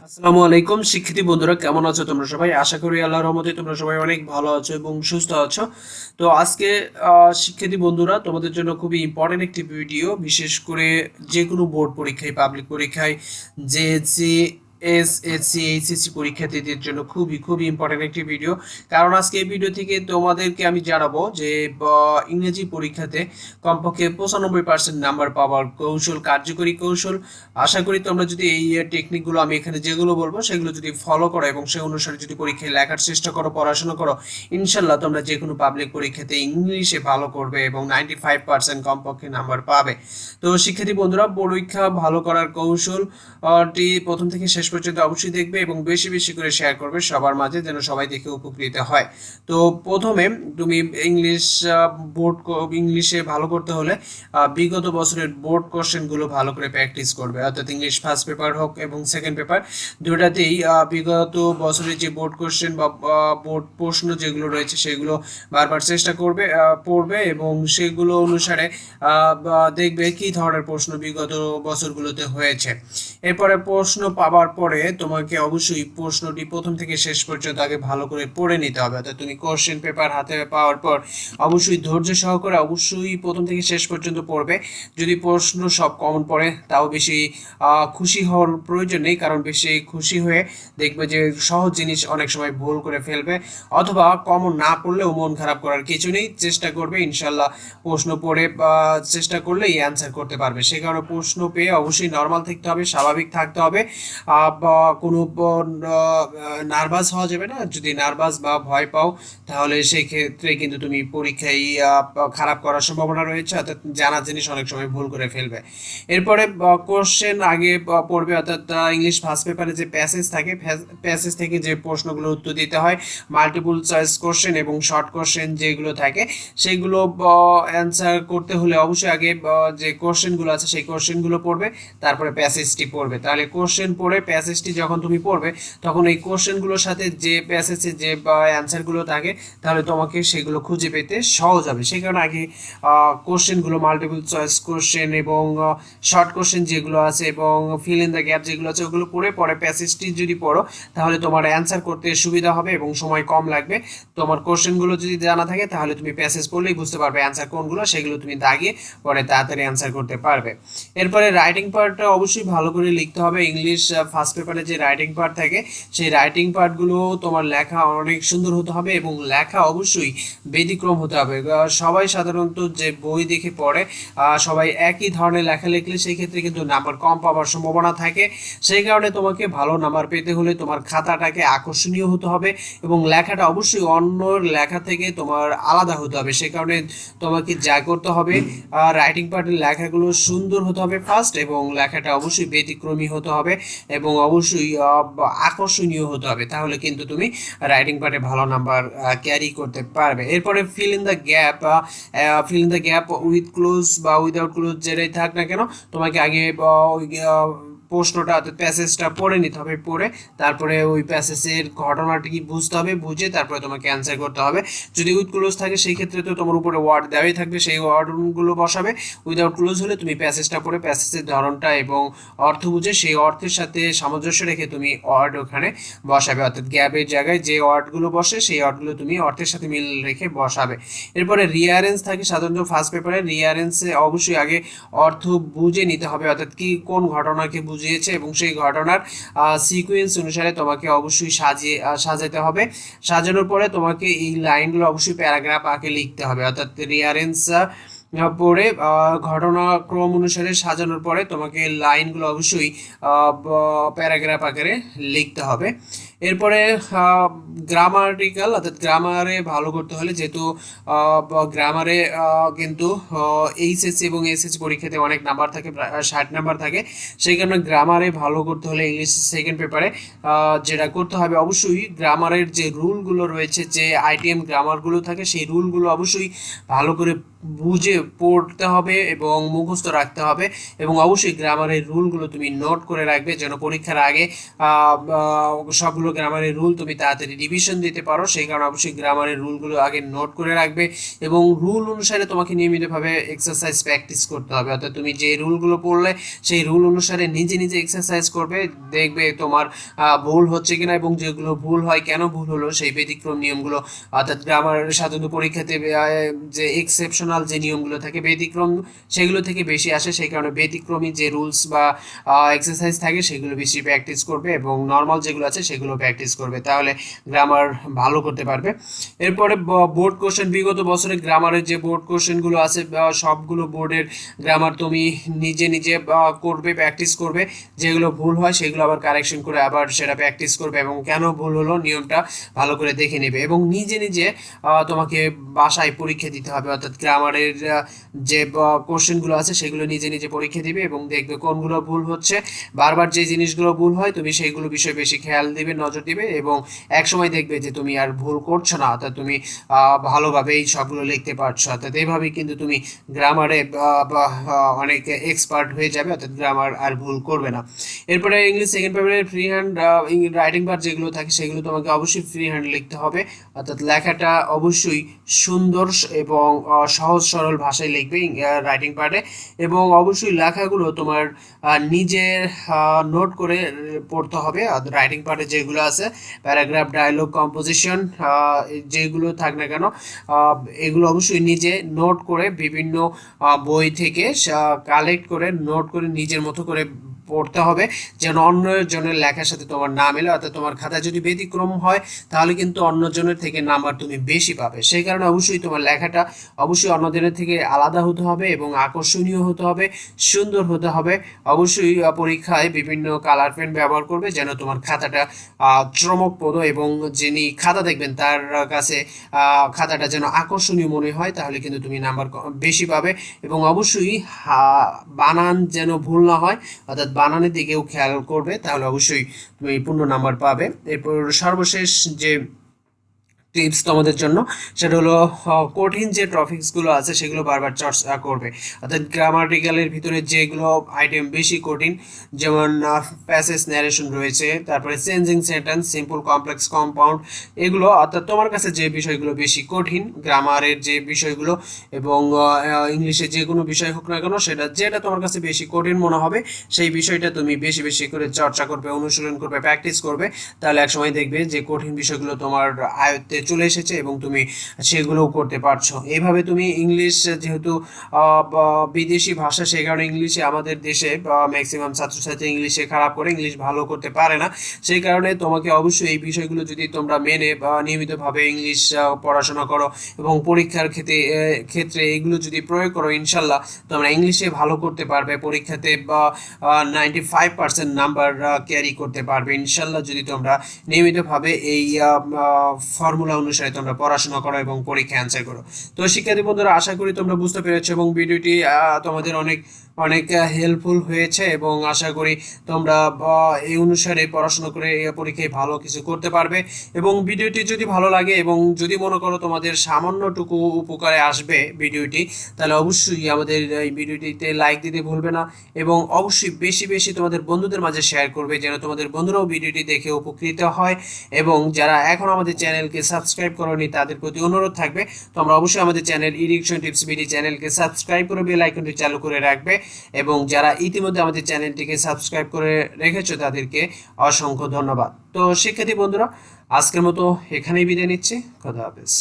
আসসালামু আলাইকুম শিক্ষার্থী বন্ধুরা, কেমন আছো তোমরা সবাই? আশা করি আল্লাহর রহমতে তোমরা সবাই অনেক ভালো আছো এবং সুস্থ আছো। তো আজকে শিক্ষার্থী বন্ধুরা, তোমাদের জন্য খুবই ইম্পর্টেন্ট একটি ভিডিও, বিশেষ করে যে কোনো বোর্ড পরীক্ষায়, পাবলিক পরীক্ষায়, জেএসসি এসএসসি এইচএসসি পরীক্ষার্থীদের জন্য খুবই খুবই ইম্পর্টেন্ট একটি ভিডিও। কারণ আজকে এই ভিডিও থেকে তোমাদেরকে আমি জানাবো যে ইংরেজি পরীক্ষাতে কমপক্ষে 95% নাম্বার পাওয়ার কৌশল, কার্যকরী কৌশল। আশা করি তোমরা যদি এই টেকনিকগুলো আমি এখানে যেগুলো বলবো সেগুলো যদি ফলো করো এবং সেই অনুসারে যদি পরীক্ষায় লেখার চেষ্টা করো, পড়াশোনা করো, ইনশাল্লাহ তোমরা যে কোনো পাবলিক পরীক্ষাতে ইংলিশে ভালো করবে এবং 95% কমপক্ষে নাম্বার পাবে। তো শিক্ষার্থী বন্ধুরা, পরীক্ষা ভালো করার কৌশলটি প্রথম থেকে শেষ পর্যন্ত অবশ্যই দেখবে এবং বেশি বেশি করে শেয়ার করবে সবার মাঝে, যেন সবাই দেখে উপকৃত হয়। তো প্রথমে তুমি ইংলিশে ভালো করতে হলে বিগত বছরের বোর্ড কোশ্চেনগুলো ভালো করে প্র্যাকটিস করবে। অর্থাৎ ইংলিশ ফার্স্ট পেপার হোক এবং সেকেন্ড পেপার, দুটাতেই বিগত বছরের যে বোর্ড কোশ্চেন বা বোর্ড প্রশ্ন যেগুলো রয়েছে সেগুলো বারবার চেষ্টা করবে, পড়বে এবং সেগুলো অনুসারে দেখবে কি ধরনের প্রশ্ন বিগত বছরগুলোতে হয়েছে। এরপরে প্রশ্ন পাওয়ার পরে তোমাকে অবশ্যই প্রশ্নটি প্রথম থেকে শেষ পর্যন্ত আগে ভালো করে পড়ে নিতে হবে। অর্থাৎ তুমি কোশ্চেন পেপার হাতে পাওয়ার পর অবশ্যই ধৈর্য সহকারে অবশ্যই প্রথম থেকে শেষ পর্যন্ত পড়বে। যদি প্রশ্ন সব কমন পড়ে তাও বেশি খুশি হওয়ার প্রয়োজন নেই, কারণ বেশি খুশি হয়ে দেখবে যে সহজ জিনিস অনেক সময় ভুল করে ফেলবে, অথবা কমন না পড়লেও মন খারাপ করার কিছু নেই, চেষ্টা করবে ইনশাল্লাহ প্রশ্ন পড়ে চেষ্টা করলেই অ্যান্সার করতে পারবে। সেই কারণে প্রশ্ন পেয়ে অবশ্যই নর্মাল থাকতে হবে, স্বাভাবিক থাকতে হবে, বা কোনো নার্ভাস হওয়া যাবে না। যদি নার্ভাস বা ভয় পাও তাহলে সেই ক্ষেত্রে কিন্তু তুমি পরীক্ষায় খারাপ করার সম্ভাবনা রয়েছে, অর্থাৎ জানা জিনিস অনেক সময় ভুল করে ফেলবে। এরপরে কোশ্চেন আগে পড়বে, অর্থাৎ ইংলিশ ফার্স্ট পেপারে যে প্যাসেজ থাকে, প্যাসেজ থেকে যে প্রশ্নগুলো উত্তর দিতে হয়, মাল্টিপল চয়েস কোশ্চেন এবং শর্ট কোশ্চেন যেগুলো থাকে সেইগুলো অ্যান্সার করতে হলে অবশ্যই আগে যে কোশ্চেনগুলো আছে সেই কোশ্চেনগুলো পড়বে, তারপরে প্যাসেজটি পড়বে। তাহলে কোশ্চেন পড়ে প্যাসেজটি যখন তুমি পড়বে তখন এই কোশ্চেনগুলোর সাথে যে প্যাসেজে যে অ্যান্সারগুলো থাকে তাহলে তোমাকে সেগুলো খুঁজে পেতে সহজ হবে। সেই কারণে আগে কোশ্চেনগুলো, মাল্টিপল চয়েস কোশ্চেন এবং শর্ট কোশ্চেন যেগুলো আছে এবং ফিল ইন দ্য গ্যাপ যেগুলো আছে ওগুলো পরে প্যাসেজটি যদি পড়ো তাহলে তোমার অ্যান্সার করতে সুবিধা হবে এবং সময় কম লাগবে। তোমার কোশ্চেনগুলো যদি জানা থাকে তাহলে তুমি প্যাসেজ পড়লেই বুঝতে পারবে অ্যান্সার কোনগুলো, সেগুলো তুমি দাগিয়ে পরে তাড়াতাড়ি অ্যান্সার করতে পারবে। এরপরে রাইটিং পার্টটা অবশ্যই ভালো করে লিখতে হবে। ইংলিশ ফার্স্ট পেপারে যে রাইটিং পার্ট থাকে সেই রাইটিং পার্টগুলো তোমার লেখা অনেক সুন্দর হতে হবে এবং লেখা অবশ্যই ব্যতিক্রম হতে হবে। সবাই সাধারণত যে বই দেখে পড়ে সবাই একই ধরনের লেখা লিখলে সেই ক্ষেত্রে কিন্তু নাম্বার কম পাওয়ার সম্ভাবনা থাকে। সেই কারণে তোমাকে ভালো নাম্বার পেতে হলে তোমার খাতাটাকে আকর্ষণীয় হতে হবে এবং লেখাটা অবশ্যই অন্য লেখা থেকে তোমার আলাদা হতে হবে। সেই কারণে তোমাকে যা করতে হবে, রাইটিং পার্টের লেখাগুলো সুন্দর হতে হবে ফার্স্ট, এবং লেখাটা অবশ্যই ব্যতিক্রমী হতে হবে এবং অবশ্যই আকর্ষণীয় হতে হবে, তাহলে কিন্তু তুমি রাইটিং পার্টে ভালো নাম্বার ক্যারি করতে পারবে। এরপরে fill in the gap, fill in the gap with close বা উইদাউট ক্লোজ যেটাই থাক না কেন, তোমাকে আগে ওই প্রশ্নটা অর্থাৎ প্যাসেজটা পড়ে নিতে হবে, পড়ে তারপরে ওই প্যাসেজের ঘটনাটি কি বুঝতে হবে, বুঝে তারপরে তোমাকে অ্যান্সার করতে হবে। যদি উইথ ক্লোজ থাকে সেই ক্ষেত্রে তো তোমার উপরে ওয়ার্ড দেওয়াই থাকবে, সেই ওয়ার্ডগুলো বসাবে। উইদাউট ক্লোজ হলে তুমি প্যাসেজটা পড়ে প্যাসেজের ধরনটা এবং অর্থ বুঝে সেই অর্থের সাথে সামঞ্জস্য রেখে তুমি ওয়ার্ড ওখানে বসাবে, অর্থাৎ গ্যাপের জায়গায় যে ওয়ার্ডগুলো বসে সেই ওয়ার্ডগুলো তুমি অর্থের সাথে মিল রেখে বসাবে। এরপরে রিয়ারেন্স থাকে সাধারণত ফার্স্ট পেপারে, রিয়ারেন্সে অবশ্যই আগে অর্থ বুঝে নিতে হবে, অর্থাৎ কি কোন ঘটনাকে বুঝিয়েছে এবং সেই ঘটনার সিকোয়েন্স অনুসারে তোমাকে অবশ্যই সাজাতে হবে। সাজানোর পরে তোমাকে এই লাইনগুলো অবশ্যই প্যারাগ্রাফ আগে লিখতে হবে, অর্থাৎ রিয়ারেন্স পরে ঘটনাক্রম অনুসারে সাজানোর পরে তোমাকে লাইনগুলো অবশ্যই প্যারাগ্রাফ আকারে লিখতে হবে। এরপরে গ্রামাটিক্যাল, অর্থাৎ গ্রামারে ভালো করতে হলে, যেহেতু গ্রামারে কিন্তু এইচএসসি এবং এসএসসি পরীক্ষাতে অনেক নাম্বার থাকে, 60 নাম্বার থাকে। সেই কারণে গ্রামারে ভালো করতে হলে ইংলিশ সেকেন্ড পেপারে যেটা করতে হবে, অবশ্যই গ্রামারের যে রুলগুলো রয়েছে, যে আইটিএম গ্রামারগুলো থাকে সেই রুলগুলো অবশ্যই ভালো করে বুঝে পড়তে হবে এবং মুখস্থ রাখতে হবে এবং অবশ্যই গ্রামারের রুলগুলো তুমি নোট করে রাখবে, যেন পরীক্ষার আগে সবগুলো যতগুলো গ্রামারের রুল তুমি তাড়াতাড়ি রিভিশন দিতে পারো, সেই কারণে অবশ্যই গ্রামারের রুলগুলো আগে নোট করে রাখবে এবং রুল অনুসারে তোমাকে নিয়মিতভাবে এক্সারসাইজ প্র্যাকটিস করতে হবে। অর্থাৎ তুমি যে রুলগুলো পড়লে সেই রুল অনুসারে নিজে নিজে এক্সারসাইজ করবে, দেখবে তোমার ভুল হচ্ছে কিনা এবং যেগুলো ভুল হয় কেন ভুল হলো সেই ব্যতিক্রম নিয়মগুলো, অর্থাৎ গ্রামার সাধারণত পরীক্ষাতে যে এক্সেপশনাল যে নিয়মগুলো থাকে ব্যতিক্রম সেগুলো থেকে বেশি আসে, সেই কারণে ব্যতিক্রমী যে রুলস বা এক্সারসাইজ থাকে সেগুলো বেশি প্র্যাকটিস করবে এবং নর্মাল যেগুলো আছে সেগুলো প্র্যাকটিস করবে, তাহলে গ্রামার ভালো করতে পারবে। এরপরে বোর্ড কোশ্চেন, বিগত বছরে গ্রামারের যে বোর্ড কোশ্চেনগুলো আছে সবগুলো বোর্ডের গ্রামার তুমি নিজে নিজে করবে, প্র্যাকটিস করবে, যেগুলো ভুল হয় সেগুলো আবার কারেকশন করে আবার সেটা প্র্যাকটিস করবে এবং কেন ভুল হলো নিয়মটা ভালো করে দেখে নেবে এবং নিজে নিজে তোমাকে বাসায় পরীক্ষা দিতে হবে। অর্থাৎ গ্রামারের যে কোশ্চেনগুলো আছে সেগুলো নিজে নিজে পরীক্ষা দিবে এবং দেখবে কোনগুলো ভুল হচ্ছে, বারবার যে জিনিসগুলো ভুল হয় তুমি সেইগুলো বিষয়ে বেশি খেয়াল দিবে, নজর দিবে এবং এক সময় দেখবে যে তুমি আর ভুল করছো না, অর্থাৎ তুমি ভালোভাবে এই সবগুলো লিখতে পারছো। অর্থাৎ এইভাবেই কিন্তু তুমি গ্রামারে অনেক এক্সপার্ট হয়ে যাবে, অর্থাৎ গ্রামার আর ভুল করবে না। এরপরে ইংলিশ সেকেন্ড পেপারের ফ্রি হ্যান্ড রাইটিং পার্ট যেগুলো থাকে সেগুলো তোমাকে অবশ্যই ফ্রি হ্যান্ড লিখতে হবে, অর্থাৎ লেখাটা অবশ্যই সুন্দর এবং সহজ সরল ভাষায় লিখবে রাইটিং পার্টে এবং অবশ্যই লেখাগুলো তোমার নিজের নোট করে পড়তে হবে। রাইটিং পার্টে যেগুলো আছে প্যারাগ্রাফ, ডায়লগ, কম্পোজিশন যেগুলো থাক না কেন এগুলো অবশ্যই নিজে নোট করে বিভিন্ন বই থেকে কালেক্ট করে নোট করে নিজের মতো করে পড়তে হবে, যেন অন্যজনের লেখার সাথে তোমার না মেলে। অর্থাৎ তোমার খাতা যদি ব্যতিক্রম হয় তাহলে কিন্তু অন্যজনের থেকে নাম্বার তুমি বেশি পাবে, সেই কারণে অবশ্যই তোমার লেখাটা অবশ্যই অন্যজনের থেকে আলাদা হতে হবে এবং আকর্ষণীয় হতে হবে, সুন্দর হতে হবে। অবশ্যই পরীক্ষায় বিভিন্ন কালার পেন ব্যবহার করবে যেন তোমার খাতাটা চমকপ্রদ এবং যিনি খাতা দেখবেন তার কাছে খাতাটা যেন আকর্ষণীয় মনে হয়, তাহলে কিন্তু তুমি নাম্বার বেশি পাবে এবং অবশ্যই বানান যেন ভুল না হয়, অর্থাৎ বানানের দিকেও খেয়াল করবে, তাহলে অবশ্যই তুমি পূর্ণ নাম্বার পাবে। এরপর সর্বশেষ যে টিপস তোমাদের জন্য সেটা হলো কঠিন যে টপিকসগুলো আছে সেগুলো বারবার চর্চা করবে, অর্থাৎ গ্রামাটিক্যালের ভিতরে যেগুলো আইটেম বেশি কঠিন যেমন প্যাসেজ ন্যারেশন রয়েছে, তারপরে changing sentence, simple, complex, compound, এগুলো অর্থাৎ তোমার কাছে যে বিষয়গুলো বেশি কঠিন গ্রামারের যে বিষয়গুলো এবং ইংলিশে যে কোনো বিষয় হোক না কেন সেটা যেটা তোমার কাছে বেশি কঠিন মনে হবে সেই বিষয়টা তুমি বেশি বেশি করে চর্চা করবে, অনুশীলন করবে, প্র্যাকটিস করবে, তাহলে একসময় দেখবে যে কঠিন বিষয়গুলো তোমার আয়ত্তে চলে এসেছে এবং তুমি সেগুলোও করতে পারছো। এইভাবে তুমি ইংলিশ যেহেতু বিদেশি ভাষা সেই কারণে ইংলিশে আমাদের দেশে ম্যাক্সিমাম ছাত্রছাত্রী ইংলিশে খারাপ করে, ইংলিশ ভালো করতে পারে না, সেই কারণে তোমাকে অবশ্যই এই বিষয়গুলো যদি তোমরা মেনে নিয়মিতভাবে ইংলিশ পড়াশোনা করো এবং পরীক্ষার ক্ষেত্রে এগুলো যদি প্রয়োগ করো ইনশাল্লাহ তোমরা ইংলিশে ভালো করতে পারবে, পরীক্ষাতে 95% নাম্বার ক্যারি করতে পারবে ইনশাল্লাহ, যদি তোমরা নিয়মিতভাবে এই ফর্মুলা অনুসারে তোমরা পড়াশোনা করো এবং পরীক্ষা অ্যান্সার করো। তো শিক্ষার্থী বন্ধুরা, আশা করি তোমরা বুঝতে পেরেছো এবং ভিডিওটি তোমাদের অনেক অনেক হেল্পফুল হয়েছে এবং আশা করি তোমরা এই অনুসারে পড়াশোনা করে পরীক্ষায় ভালো কিছু করতে পারবে এবং ভিডিওটি যদি ভালো লাগে এবং যদি মনে করো তোমাদের সামান্যটুকু উপকারে আসবে ভিডিওটি, তাহলে অবশ্যই আমাদের এই ভিডিওটিতে লাইক দিতে ভুলবে না এবং অবশ্যই বেশি বেশি তোমাদের বন্ধুদের মাঝে শেয়ার করবে যেন তোমাদের বন্ধুরাও ভিডিওটি দেখে উপকৃত হয় এবং যারা এখন আমাদের চ্যানেলকে সাবস্ক্রাইব করোনি তাদের প্রতি অনুরোধ থাকবে তোমরা অবশ্যই আমাদের চ্যানেল ইরিকশন টিপস বিডি চ্যানেলকে সাবস্ক্রাইব করে বেল আইকনটি চালু করে রাখবে এবং যারা ইতিমধ্যে আমাদের চ্যানেলটিকে সাবস্ক্রাইব করে রেখেছো তাদেরকে অসংখ্য ধন্যবাদ। তো শিক্ষার্থী বন্ধুরা, আজকের মতো এখানেই বিদায় নিচ্ছি। খোদা হাফেজ।